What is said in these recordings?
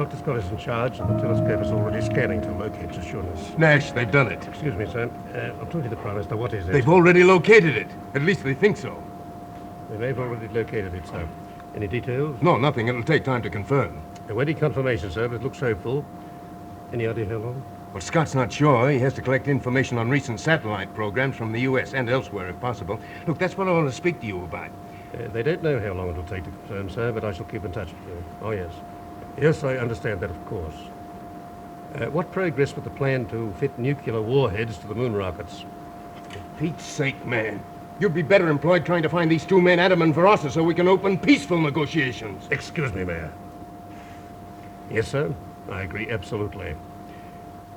Dr. Scott is in charge, and the telescope is already scanning to locate Shoshone. Nash, they've done it. Excuse me, sir. I'm talking to the Prime Minister. What is it? They've already located it. At least they think so. They've already located it, sir. Any details? No, nothing. It'll take time to confirm. Awaiting confirmation, sir, but it looks hopeful. Any idea how long? Well, Scott's not sure. He has to collect information on recent satellite programs from the U.S. and elsewhere, if possible. Look, that's what I want to speak to you about. They don't know how long it'll take to confirm, sir, but I shall keep in touch with you. Oh, yes. Yes, I understand that, of course. What progress with the plan to fit nuclear warheads to the moon rockets? For Pete's sake, man. You'd be better employed trying to find these two men, Adam and Verasa, so we can open peaceful negotiations. Excuse me, Mayor. Yes, sir. I agree, absolutely.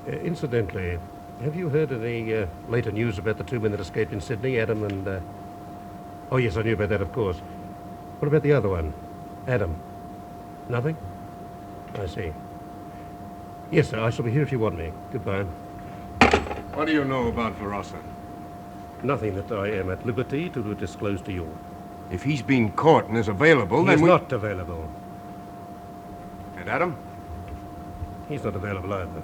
Incidentally, have you heard any later news about the two men that escaped in Sydney, Adam and... Oh, yes, I knew about that, of course. What about the other one? Adam? Nothing? I see. Yes, sir, I shall be here if you want me. Goodbye. What do you know about Verasa? Nothing that I am at liberty to disclose to you. If he's been caught and is available, then He's not available. And Adam? He's not available either.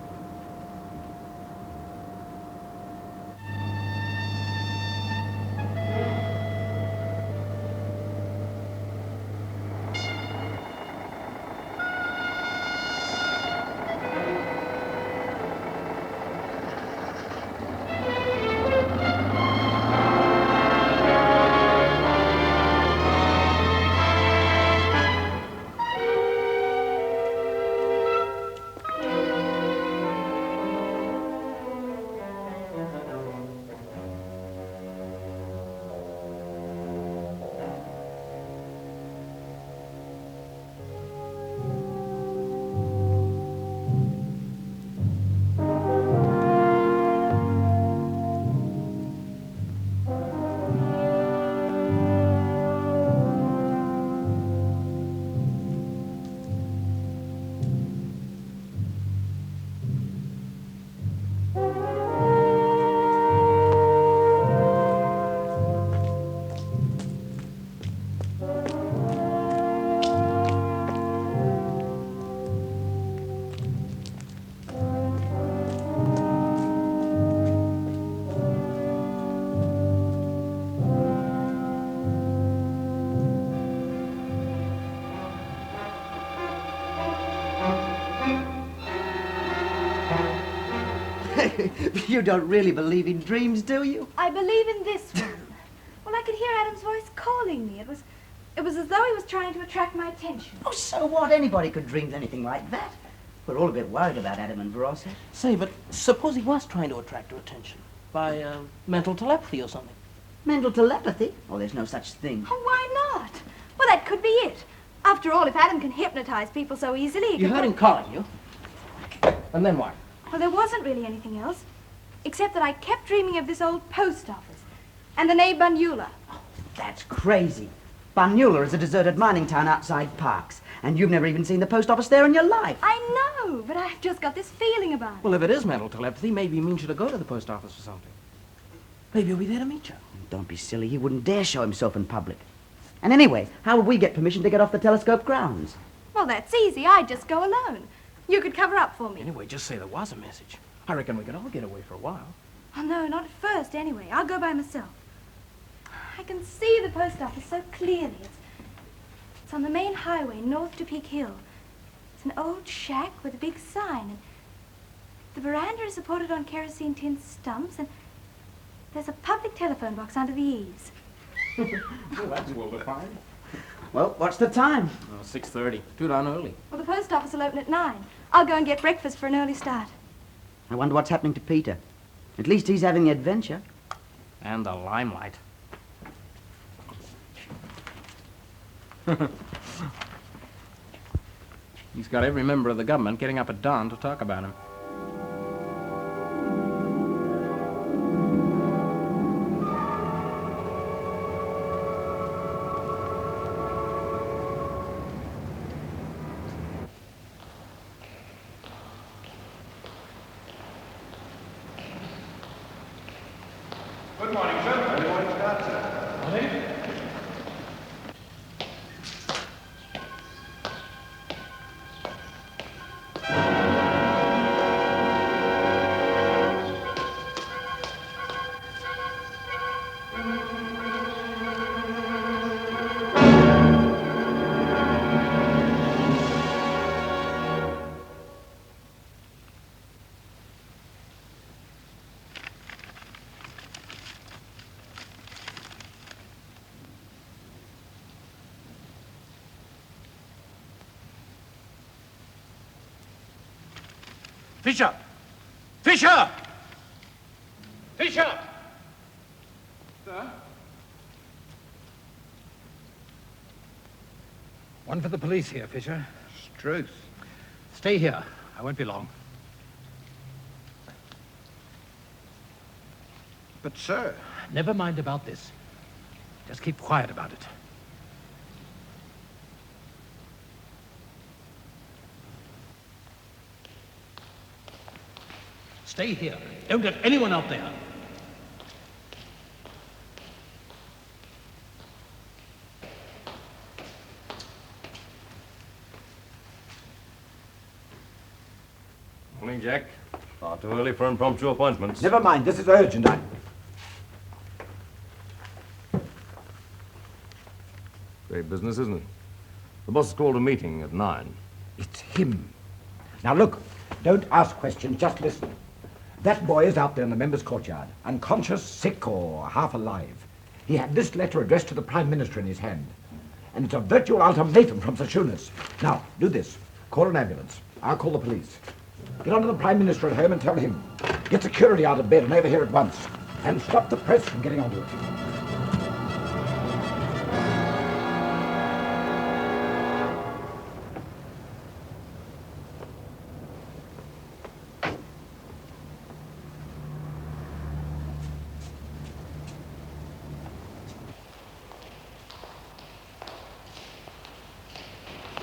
You don't really believe in dreams, do you? I believe in this one. Well, I could hear Adam's voice calling me. It was as though he was trying to attract my attention. Oh, so what? Anybody could dream anything like that. We're all a bit worried about Adam and Verasa. Say, but suppose he was trying to attract her attention by mental telepathy or something. Mental telepathy? Oh, there's no such thing. Oh, why not? Well, that could be it. After all, if Adam can hypnotize people so easily... You heard him calling you. And then what? Well, there wasn't really anything else, except that I kept dreaming of this old post office and the name Banyula. Oh, that's crazy. Banyula is a deserted mining town outside Parks, and you've never even seen the post office there in your life. I know, but I've just got this feeling about it. Well, if it is mental telepathy, maybe he means you to go to the post office or something. Maybe he'll be there to meet you. Don't be silly. He wouldn't dare show himself in public. And anyway, how would we get permission to get off the telescope grounds? Well, that's easy. I'd just go alone. You could cover up for me. Anyway, just say there was a message. I reckon we could all get away for a while. Oh, no, not at first, anyway. I'll go by myself. I can see the post office so clearly. It's on the main highway north to Peak Hill. It's an old shack with a big sign, and the veranda is supported on kerosene tin stumps, and there's a public telephone box under the eaves. Well, that's well defined. Well, what's the time? Oh, 6:30. Too darn early. Well, the post office will open at 9. I'll go and get breakfast for an early start. I wonder what's happening to Peter. At least he's having the adventure. And the limelight. He's got every member of the government getting up at dawn to talk about him. Good morning, sir. Good morning, Scott, sir. Morning. Fisher! Fisher! Fisher! Sir? One for the police here, Fisher. Struth. Stay here. I won't be long. But, sir... Never mind about this. Just keep quiet about it. Stay here. Don't let anyone out there. Morning, Jack. Far too early for impromptu appointments. Never mind, this is urgent. Great business, isn't it? The boss has called a meeting at 9. It's him. Now look, don't ask questions, just listen. That boy is out there in the members' courtyard, unconscious, sick, or half alive. He had this letter addressed to the Prime Minister in his hand. And it's a virtual ultimatum from Sassunas. Now, do this. Call an ambulance. I'll call the police. Get on to the Prime Minister at home and tell him. Get security out of bed and over here at once. And stop the press from getting onto it.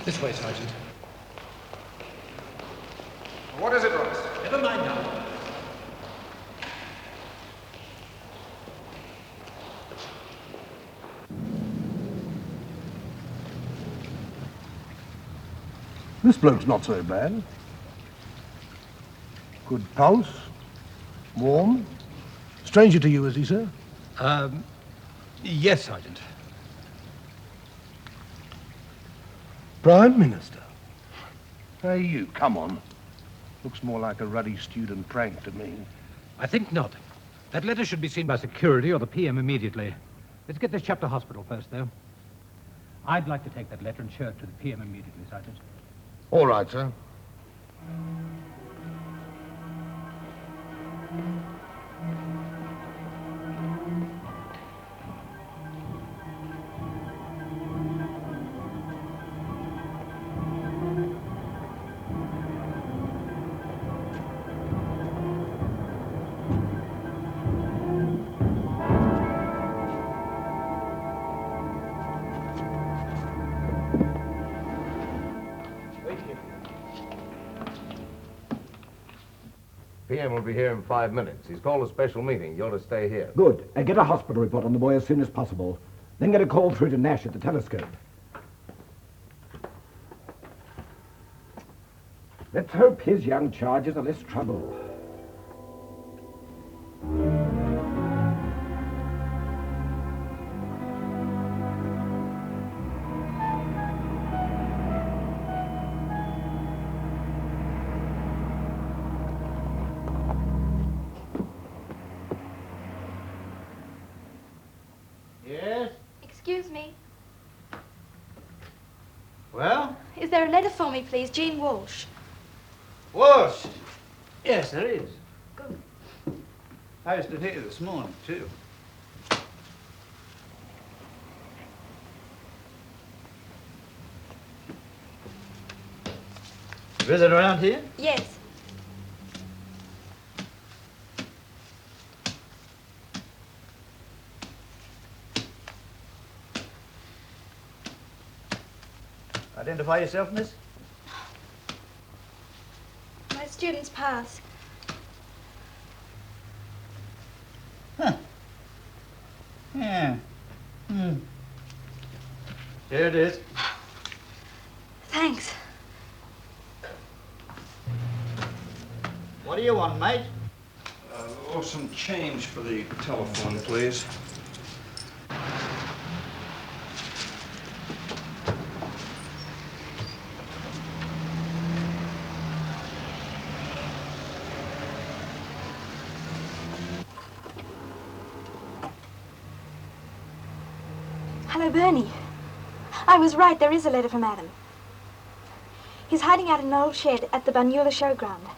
This way, Sergeant. What is it, Ross? Never mind now. This bloke's not so bad. Good pulse. Warm. Stranger to you, is he, sir? Yes, Sergeant. Prime Minister. Hey, you, come on. Looks more like a ruddy student prank to me. I think not. That letter should be seen by security or the PM immediately. Let's get this chap to hospital first, though. I'd like to take that letter and show it to the PM immediately, Sergeant. All right, sir. PM will be here in 5 minutes. He's called a special meeting. You're to stay here. Good. And get a hospital report on the boy as soon as possible. Then get a call through to Nash at the telescope. Let's hope his young charges are less trouble. Yes? Excuse me. Well? Is there a letter for me, please? Jean Walsh. Walsh? Yes, there is. Good. I was here this morning, too. Visit around here? Yes. Identify yourself, miss? My student's pass. Huh. Yeah. Hmm. Here it is. Thanks. What do you want, mate? Oh, some change for the telephone, please. Hello, Bernie. I was right, there is a letter from Adam. He's hiding out in an old shed at the Banyula showground.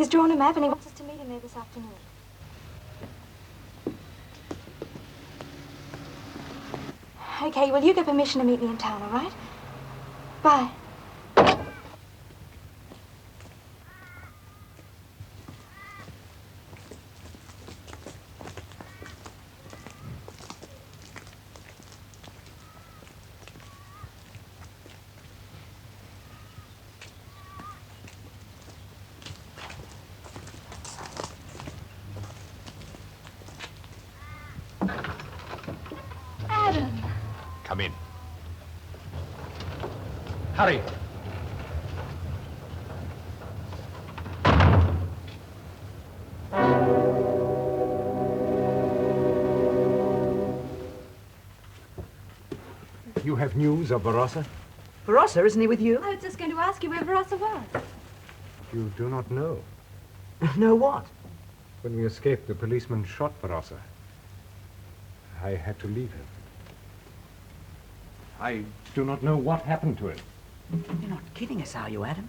He's drawn a map and he wants us to meet him there this afternoon. Okay, well, you get permission to meet me in town, all right? Bye. Adam. Come in. Hurry. You have news of Barossa? Barossa, isn't he with you? I was just going to ask you where Barossa was. You do not know. No what? When we escaped, the policeman shot Barossa. I had to leave him. I do not know what happened to him. You're not kidding us, are you, Adam?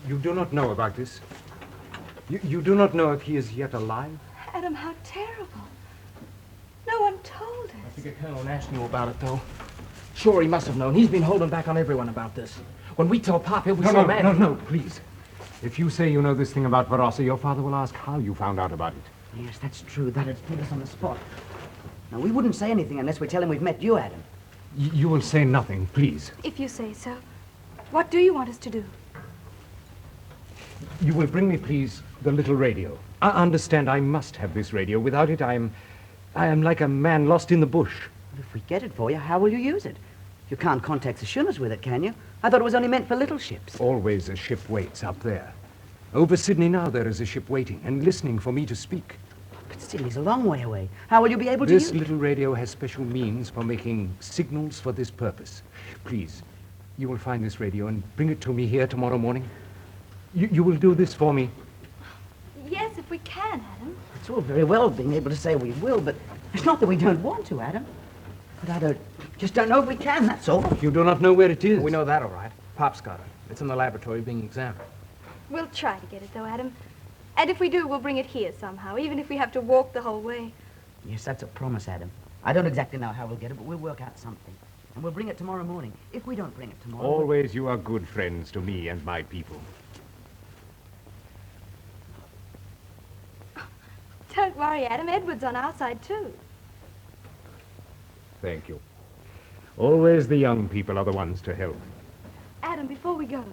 You do not know about this? You do not know if he is yet alive? Adam, how terrible. No one told us. I figure Colonel Nash knew about it, though. Sure, he must have known. He's been holding back on everyone about this. When we tell Pop, he'll be so mad. No, please. If you say you know this thing about Barossa, your father will ask how you found out about it. Yes, that's true. That'd put us on the spot. Now, we wouldn't say anything unless we tell him we've met you, Adam. You will say nothing, please. If you say so. What do you want us to do? You will bring me, please, the little radio. I understand I must have this radio. Without it, I am like a man lost in the bush. Well, if we get it for you, how will you use it? You can't contact the schooners with it, can you? I thought it was only meant for little ships. Always a ship waits up there. Over Sydney now there is a ship waiting and listening for me to speak. But Sydney's a long way away. How will you be able to This use it? little radio has special means for making signals for this purpose. Please, you will find this radio and bring it to me here tomorrow morning. You will do this for me. Yes, if we can, Adam. It's all very well being able to say we will, but it's not that we don't want to, Adam. But I just don't know if we can, that's all. You do not know where it is. We know that, all right. Pop's got it. It's in the laboratory being examined. We'll try to get it, though, Adam. And if we do, we'll bring it here somehow, even if we have to walk the whole way. Yes, that's a promise, Adam. I don't exactly know how we'll get it, but we'll work out something. And we'll bring it tomorrow morning. If we don't bring it tomorrow... Always you are good friends to me and my people. Don't worry, Adam. Edward's on our side, too. Thank you. Always the young people are the ones to help. Adam, before we go,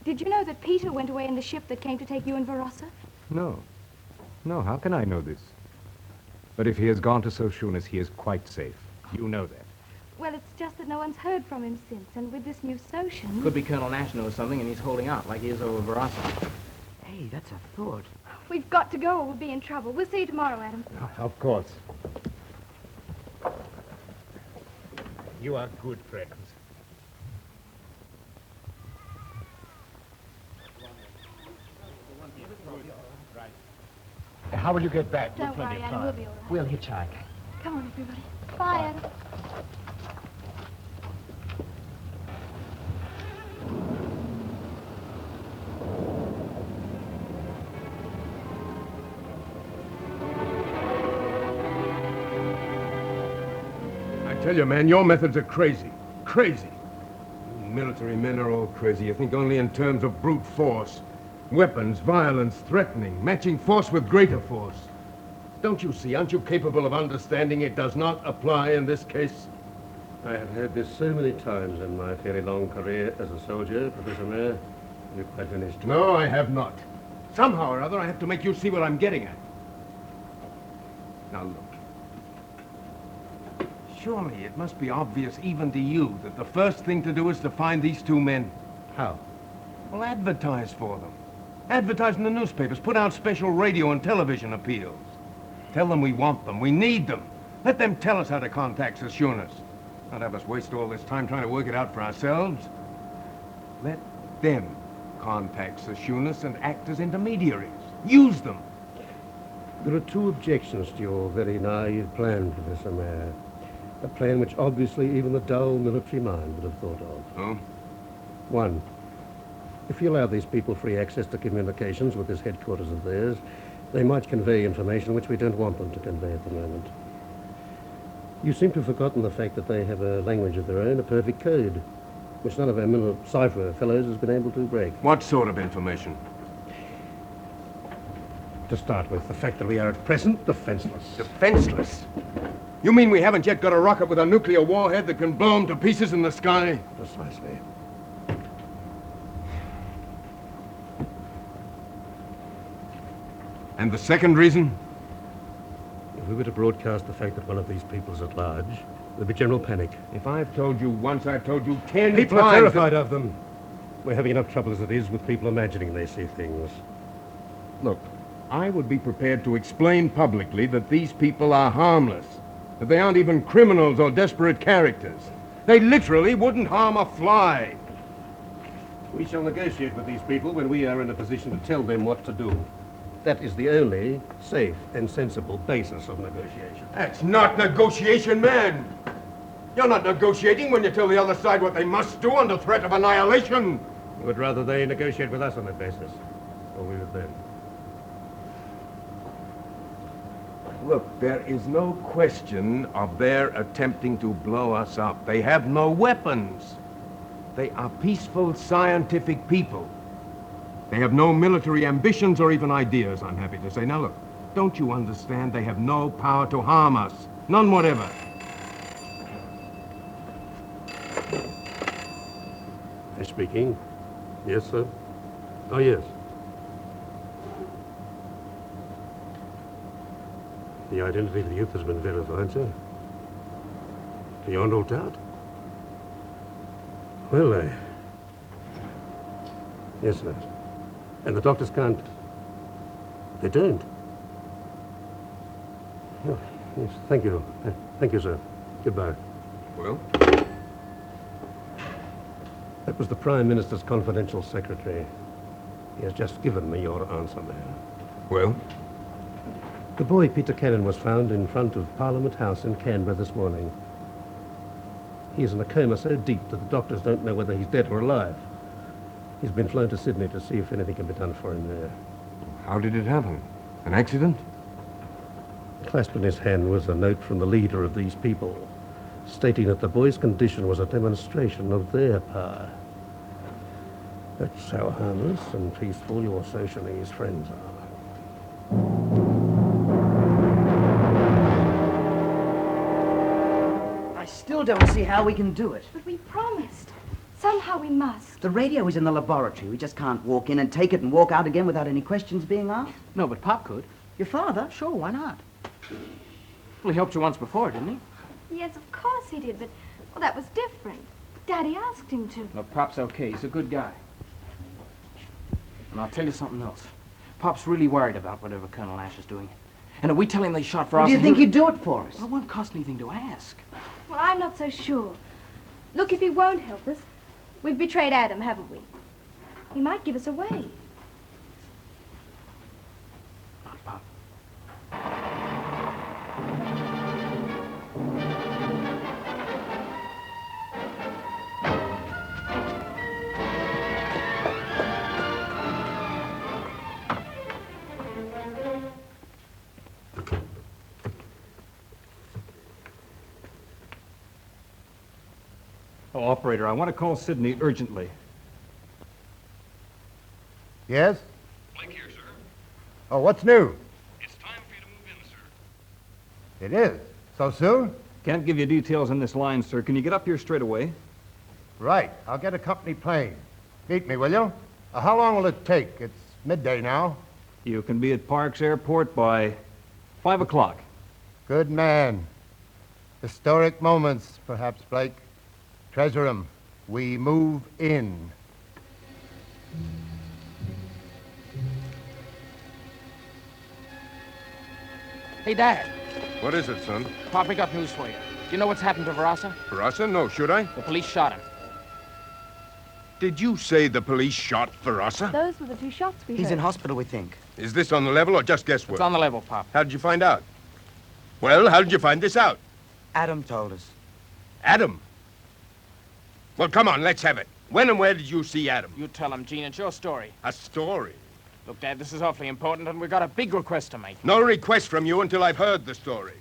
did you know that Peter went away in the ship that came to take you and Barossa? No. No, how can I know this? But if he has gone to Soshunas, he is quite safe. You know that. Well, it's just that no one's heard from him since, and with this new Soshan... Could be Colonel Nash knows something and he's holding out like he is over Barossa. Hey, that's a thought. We've got to go or we'll be in trouble. We'll see you tomorrow, Adam. Of course. You are good friends. How will you get back? Don't worry, Adam. We'll be all right. We'll hitchhike. Come on, everybody. Bye, Adam. I tell you, man, your methods are crazy. Crazy. You military men are all crazy. You think only in terms of brute force. Weapons, violence, threatening, matching force with greater force. Don't you see? Aren't you capable of understanding it does not apply in this case? I have heard this so many times in my fairly long career as a soldier, Professor Mayer. You're quite finished. No, I have not. Somehow or other, I have to make you see what I'm getting at. Now, look. Surely it must be obvious even to you that the first thing to do is to find these two men. How? Well, advertise for them. Advertise in the newspapers. Put out special radio and television appeals. Tell them we want them. We need them. Let them tell us how to contact Soshunas. Not have us waste all this time trying to work it out for ourselves. Let them contact Soshunas and act as intermediaries. Use them. There are two objections to your very naive plan, Professor Mayer. A plan which obviously even the dull military mind would have thought of. Oh? One, If you allow these people free access to communications with this headquarters of theirs, they might convey information which we don't want them to convey at the moment. You seem to have forgotten the fact that they have a language of their own, a perfect code, which none of our cipher fellows has been able to break. What sort of information? To start with, the fact that we are at present defenseless. Defenseless? You mean we haven't yet got a rocket with a nuclear warhead that can blow them to pieces in the sky? Precisely. And the second reason? If we were to broadcast the fact that one of these people is at large, there'd be general panic. If I've told you once, I've told you 10 People times. are terrified of them. We're having enough trouble as it is with people imagining they see things. Look, I would be prepared to explain publicly that these people are harmless, that they aren't even criminals or desperate characters. They literally wouldn't harm a fly. We shall negotiate with these people when we are in a position to tell them what to do. That is the only safe and sensible basis of negotiation. That's not negotiation, man. You're not negotiating when you tell the other side what they must do under threat of annihilation. We would rather they negotiate with us on that basis, or we with them. Look, there is no question of their attempting to blow us up. They have no weapons. They are peaceful, scientific people. They have no military ambitions or even ideas, I'm happy to say. Now look, don't you understand? They have no power to harm us. None whatever. They're speaking. Yes, sir. Oh, yes. The identity of the youth has been verified, sir. Beyond all doubt. Well, yes, sir. And the doctors can't... They don't. Oh, yes, thank you. Thank you, sir. Goodbye. Well? That was the Prime Minister's confidential secretary. He has just given me your answer, man. Well? The boy, Peter Cannon, was found in front of Parliament House in Canberra this morning. He is in a coma so deep that the doctors don't know whether he's dead or alive. He's been flown to Sydney to see if anything can be done for him there. How did it happen? An accident? Clasped in his hand was a note from the leader of these people, stating that the boy's condition was a demonstration of their power. That's how harmless and peaceful your socialese friends are. I still don't see how we can do it. But we promised. Somehow we must. The radio is in the laboratory. We just can't walk in and take it and walk out again without any questions being asked. No, but Pop could. Your father? Sure, why not? Well, he helped you once before, didn't he? Yes, of course he did, but, well, that was different. Daddy asked him to. No, Pop's okay. He's a good guy. And I'll tell you something else. Pop's really worried about whatever Colonel Ash is doing. And if we tell him they shot for us... Do you think he'd do it for us? Well, it won't cost anything to ask. Well, I'm not so sure. Look, if he won't help us, we've betrayed Adam, haven't we? He might give us away. Not Pop. Oh, operator, I want to call Sydney urgently. Yes? Blake here, sir. Oh, what's new? It's time for you to move in, sir. It is. So soon? Can't give you details on this line, sir. Can you get up here straight away? Right. I'll get a company plane. Meet me, will you? How long will it take? It's midday now. You can be at Parks Airport by 5 o'clock. Good man. Historic moments, perhaps, Blake. Treasure 'em. We move in. Hey, Dad. What is it, son? Pop, we got news for you. Do you know what's happened to Varasa? Farasa? No, should I? The police shot him. Did you say the police shot Farasa? Those were the two shots we He's heard. in hospital, we think. Is this on the level or just guesswork? It's on the level, Pop. How did you find out? Well, how did you find this out? Adam told us. Adam? Well, come on, let's have it. When and where did you see Adam? You tell him, Gene. It's your story. A story? Look, Dad, this is awfully important, and we've got a big request to make. No request from you until I've heard the story.